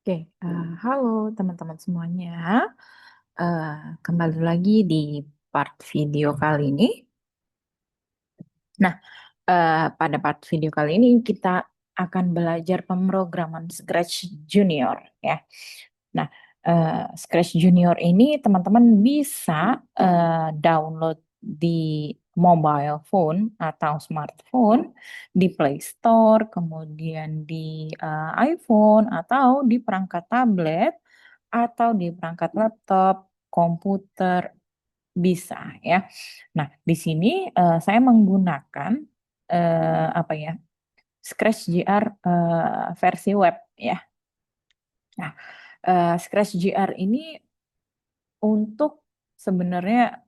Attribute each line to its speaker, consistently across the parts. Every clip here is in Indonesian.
Speaker 1: Oke, halo teman-teman semuanya. Kembali lagi di part video kali ini. Nah, pada part video kali ini kita akan belajar pemrograman Scratch Junior ya. Nah, Scratch Junior ini teman-teman bisa download di mobile phone atau smartphone di Play Store, kemudian di iPhone atau di perangkat tablet atau di perangkat laptop, komputer bisa ya. Nah, di sini saya menggunakan apa ya? Scratch JR versi web ya. Nah, Scratch JR ini untuk sebenarnya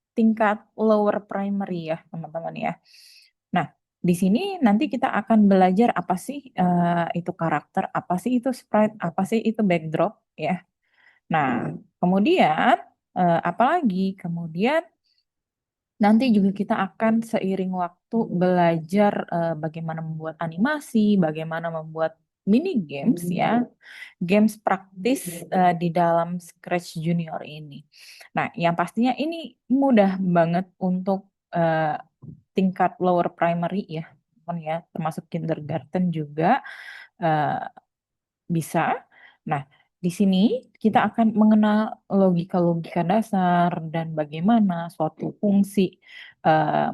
Speaker 1: tingkat lower primary ya, teman-teman ya. Nah, di sini nanti kita akan belajar apa sih itu karakter, apa sih itu sprite, apa sih itu backdrop ya. Nah, kemudian apalagi kemudian nanti juga kita akan seiring waktu belajar bagaimana membuat animasi, bagaimana membuat mini games ya, games praktis di dalam Scratch Junior ini. Nah, yang pastinya ini mudah banget untuk tingkat lower primary ya, teman ya, termasuk kindergarten juga eh, bisa. Nah, di sini kita akan mengenal logika-logika dasar dan bagaimana suatu fungsi eh,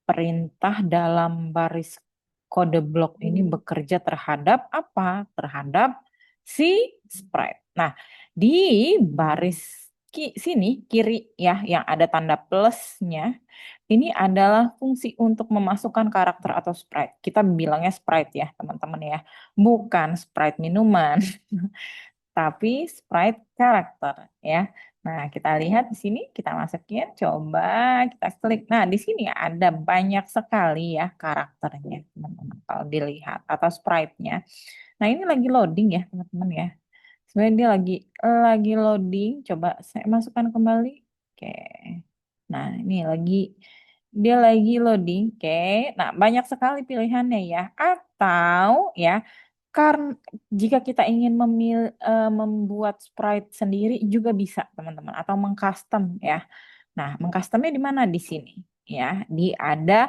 Speaker 1: perintah dalam baris kode blok ini bekerja terhadap apa? Terhadap si sprite. Nah, di baris sini kiri ya yang ada tanda plusnya ini adalah fungsi untuk memasukkan karakter atau sprite. Kita bilangnya sprite ya, teman-teman ya. Bukan sprite minuman. Tapi sprite karakter ya. Nah, kita lihat di sini, kita masukin, coba kita klik. Nah, di sini ada banyak sekali ya karakternya, teman-teman. Kalau dilihat atau sprite-nya. Nah, ini lagi loading ya, teman-teman ya. Sebenarnya dia lagi loading. Coba saya masukkan kembali. Oke. Nah, ini dia lagi loading. Oke. Nah, banyak sekali pilihannya ya. Atau ya, karena jika kita ingin membuat sprite sendiri juga bisa, teman-teman, atau mengcustom ya. Nah, mengcustomnya di mana di sini? Ya, di ada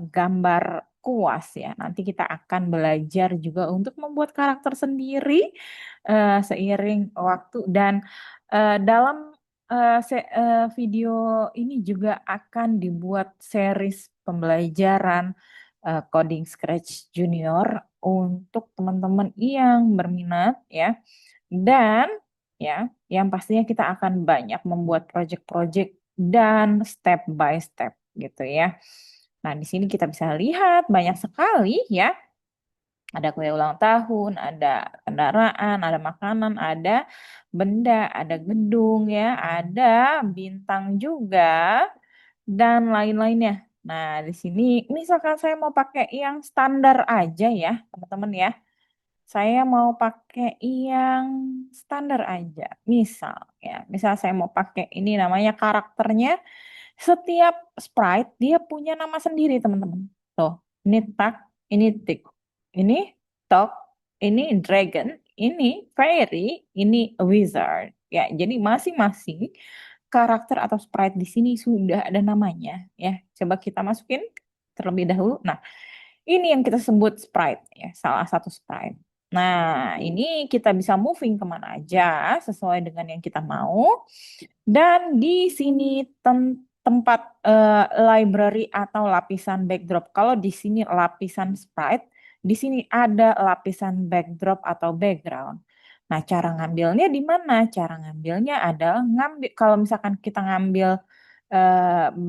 Speaker 1: gambar kuas ya. Nanti kita akan belajar juga untuk membuat karakter sendiri seiring waktu dan dalam video ini juga akan dibuat series pembelajaran coding Scratch Junior untuk teman-teman yang berminat ya. Dan ya, yang pastinya kita akan banyak membuat project-project dan step by step gitu ya. Nah, di sini kita bisa lihat banyak sekali ya. Ada kue ulang tahun, ada kendaraan, ada makanan, ada benda, ada gedung ya, ada bintang juga dan lain-lainnya. Nah, di sini misalkan saya mau pakai yang standar aja ya, teman-teman ya. Saya mau pakai yang standar aja. Misal saya mau pakai ini namanya karakternya. Setiap sprite dia punya nama sendiri, teman-teman. Tuh, ini tak, ini tik, ini talk, ini dragon, ini fairy, ini wizard. Ya, jadi masing-masing karakter atau sprite di sini sudah ada namanya. Ya, coba kita masukin terlebih dahulu. Nah, ini yang kita sebut sprite ya, salah satu sprite. Nah, ini kita bisa moving kemana aja sesuai dengan yang kita mau. Dan di sini tempat library atau lapisan backdrop. Kalau di sini lapisan sprite, di sini ada lapisan backdrop atau background. Nah, cara ngambilnya di mana? Cara ngambilnya adalah ngambil kalau misalkan kita ngambil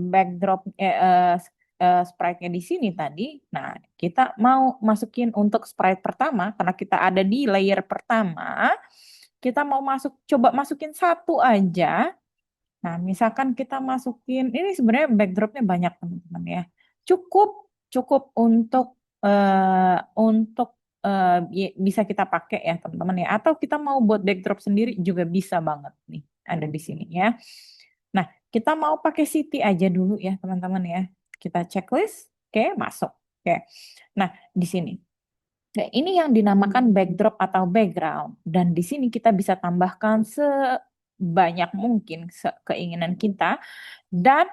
Speaker 1: backdrop sprite-nya di sini tadi. Nah, kita mau masukin untuk sprite pertama karena kita ada di layer pertama. Kita mau coba masukin satu aja. Nah, misalkan kita masukin, ini sebenarnya backdropnya banyak teman-teman ya. Cukup, cukup untuk bisa kita pakai ya teman-teman ya. Atau kita mau buat backdrop sendiri juga bisa banget nih, ada di sini ya. Nah, kita mau pakai city aja dulu ya teman-teman ya. Kita checklist, oke masuk. Oke. Nah, di sini. Nah, ini yang dinamakan backdrop atau background. Dan di sini kita bisa tambahkan sebanyak mungkin keinginan kita dan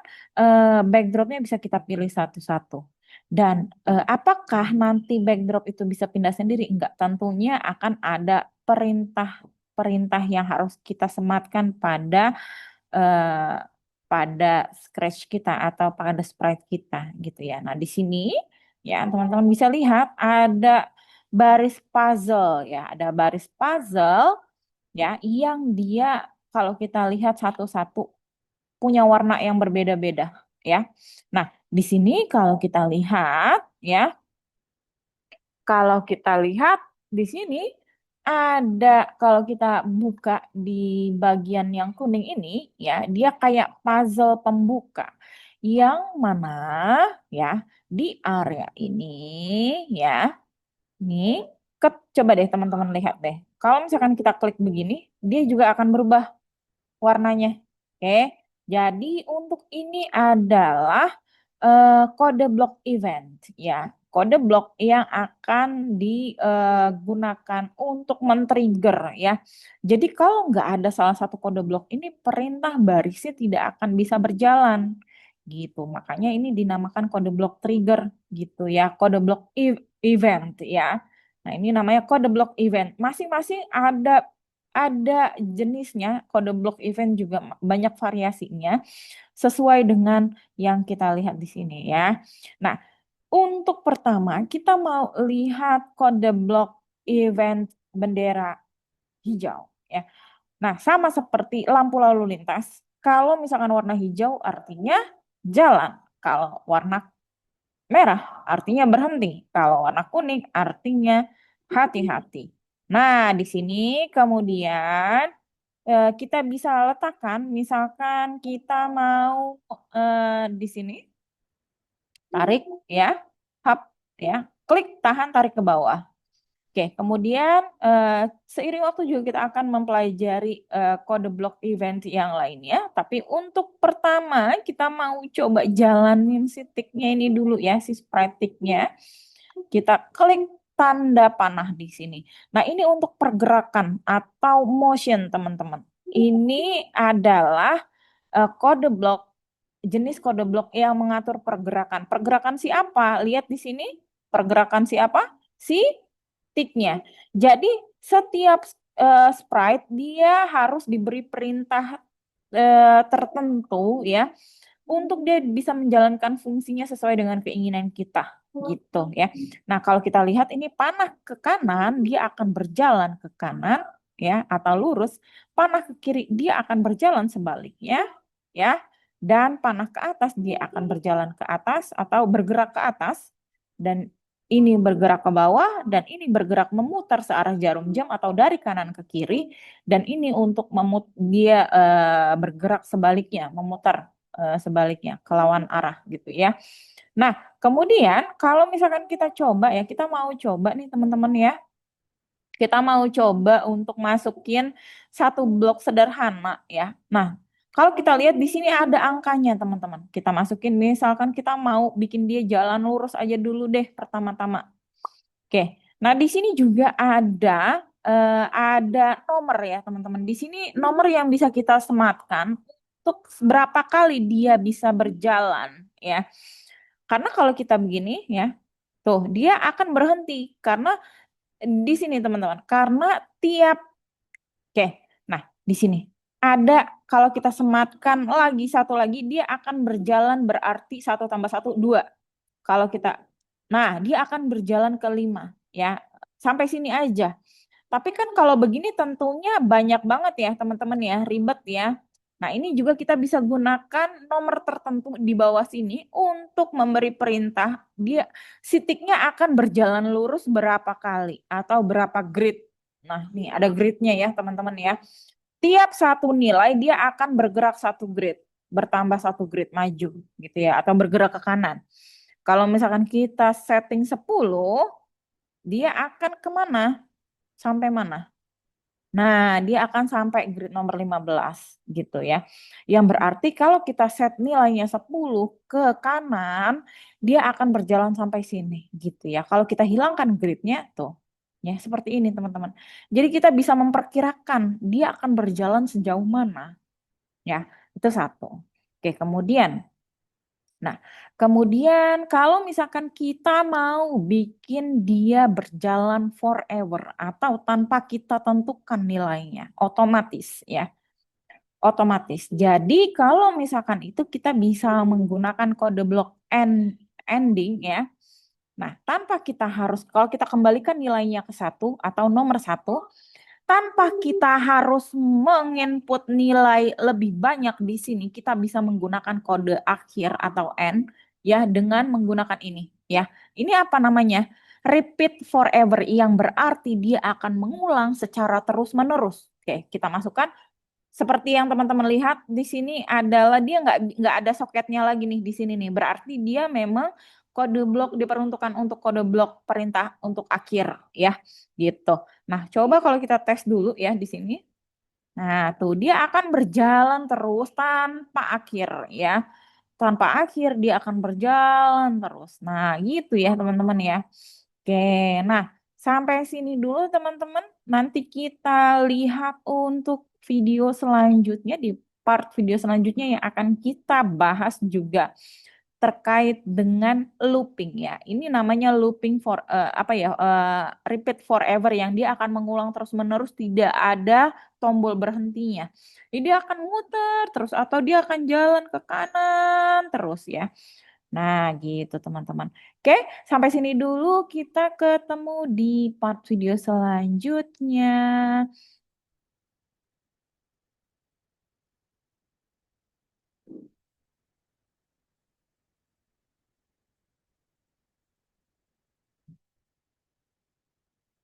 Speaker 1: backdropnya bisa kita pilih satu-satu. Dan apakah nanti backdrop itu bisa pindah sendiri? Enggak, tentunya akan ada perintah-perintah yang harus kita sematkan eh, pada scratch kita atau pada sprite kita gitu ya. Nah, di sini ya teman-teman bisa lihat ada baris puzzle ya, ada baris puzzle ya yang dia kalau kita lihat satu-satu punya warna yang berbeda-beda ya. Nah, di sini kalau kita lihat ya, kalau kita lihat di sini ada kalau kita buka di bagian yang kuning ini ya, dia kayak puzzle pembuka yang mana ya di area ini ya. Nih, coba deh teman-teman lihat deh. Kalau misalkan kita klik begini, dia juga akan berubah warnanya. Oke, jadi untuk ini adalah kode blok event ya. Kode blok yang akan digunakan untuk men-trigger ya. Jadi kalau nggak ada salah satu kode blok ini perintah barisnya tidak akan bisa berjalan gitu. Makanya ini dinamakan kode blok trigger gitu ya. Kode blok event ya. Nah, ini namanya kode blok event. Masing-masing ada jenisnya, kode blok event juga banyak variasinya sesuai dengan yang kita lihat di sini ya. Nah, untuk pertama kita mau lihat kode blok event bendera hijau ya. Nah, sama seperti lampu lalu lintas, kalau misalkan warna hijau artinya jalan, kalau warna merah artinya berhenti, kalau warna kuning artinya hati-hati. Nah, di sini kemudian kita bisa letakkan, misalkan kita mau di sini tarik ya, hap ya, klik tahan tarik ke bawah. Oke, kemudian seiring waktu juga kita akan mempelajari kode blok event yang lainnya. Tapi untuk pertama kita mau coba jalanin si ticknya ini dulu ya, si sprite ticknya. Kita klik tanda panah di sini. Nah, ini untuk pergerakan atau motion teman-teman. Ini adalah kode blok, jenis kode blok yang mengatur pergerakan. Pergerakan si apa? Lihat di sini, pergerakan si apa? Si ticknya. Jadi setiap sprite dia harus diberi perintah tertentu ya untuk dia bisa menjalankan fungsinya sesuai dengan keinginan kita gitu ya. Nah, kalau kita lihat ini panah ke kanan dia akan berjalan ke kanan ya atau lurus, panah ke kiri dia akan berjalan sebaliknya ya. Dan panah ke atas dia akan berjalan ke atas atau bergerak ke atas dan ini bergerak ke bawah dan ini bergerak memutar searah jarum jam atau dari kanan ke kiri dan ini untuk dia bergerak sebaliknya, memutar sebaliknya ke lawan arah gitu ya. Nah, kemudian kalau misalkan kita coba ya, kita mau coba nih teman-teman ya, kita mau coba untuk masukin satu blok sederhana ya. Nah, kalau kita lihat di sini ada angkanya teman-teman. Kita masukin misalkan kita mau bikin dia jalan lurus aja dulu deh pertama-tama. Oke. Nah, di sini juga ada nomor ya teman-teman. Di sini nomor yang bisa kita sematkan untuk berapa kali dia bisa berjalan ya. Karena kalau kita begini ya, tuh dia akan berhenti karena di sini teman-teman, karena tiap oke. Nah, di sini ada kalau kita sematkan lagi satu lagi dia akan berjalan berarti satu tambah satu dua. Kalau kita, nah dia akan berjalan ke 5 ya. Sampai sini aja. Tapi kan kalau begini tentunya banyak banget ya teman-teman ya, ribet ya. Nah, ini juga kita bisa gunakan nomor tertentu di bawah sini untuk memberi perintah dia si ticknya akan berjalan lurus berapa kali atau berapa grid. Nah, nih ada gridnya ya teman-teman ya. Tiap satu nilai dia akan bergerak satu grid, bertambah satu grid maju gitu ya atau bergerak ke kanan. Kalau misalkan kita setting 10, dia akan kemana? Sampai mana? Nah, dia akan sampai grid nomor 15 gitu ya. Yang berarti kalau kita set nilainya 10 ke kanan, dia akan berjalan sampai sini gitu ya. Kalau kita hilangkan gridnya tuh, ya seperti ini teman-teman. Jadi kita bisa memperkirakan dia akan berjalan sejauh mana ya. Itu satu. Oke, kemudian nah, kemudian kalau misalkan kita mau bikin dia berjalan forever atau tanpa kita tentukan nilainya, otomatis ya, otomatis. Jadi kalau misalkan itu kita bisa menggunakan kode blok ending ya. Nah, tanpa kita harus, kalau kita kembalikan nilainya ke satu atau nomor satu, tanpa kita harus menginput nilai lebih banyak di sini, kita bisa menggunakan kode akhir atau N ya dengan menggunakan ini ya. Ini apa namanya? Repeat forever yang berarti dia akan mengulang secara terus-menerus. Oke, kita masukkan seperti yang teman-teman lihat di sini adalah dia nggak ada soketnya lagi nih di sini nih. Berarti dia memang kode blok diperuntukkan untuk kode blok perintah untuk akhir ya gitu. Nah, coba kalau kita tes dulu ya di sini. Nah, tuh dia akan berjalan terus tanpa akhir ya. Tanpa akhir dia akan berjalan terus. Nah, gitu ya teman-teman ya. Oke, nah sampai sini dulu teman-teman. Nanti kita lihat untuk video selanjutnya di part video selanjutnya yang akan kita bahas juga terkait dengan looping ya. Ini namanya looping for apa ya? Repeat forever yang dia akan mengulang terus-menerus tidak ada tombol berhentinya. Jadi dia akan muter terus atau dia akan jalan ke kanan terus ya. Nah, gitu teman-teman. Oke, sampai sini dulu kita ketemu di part video selanjutnya.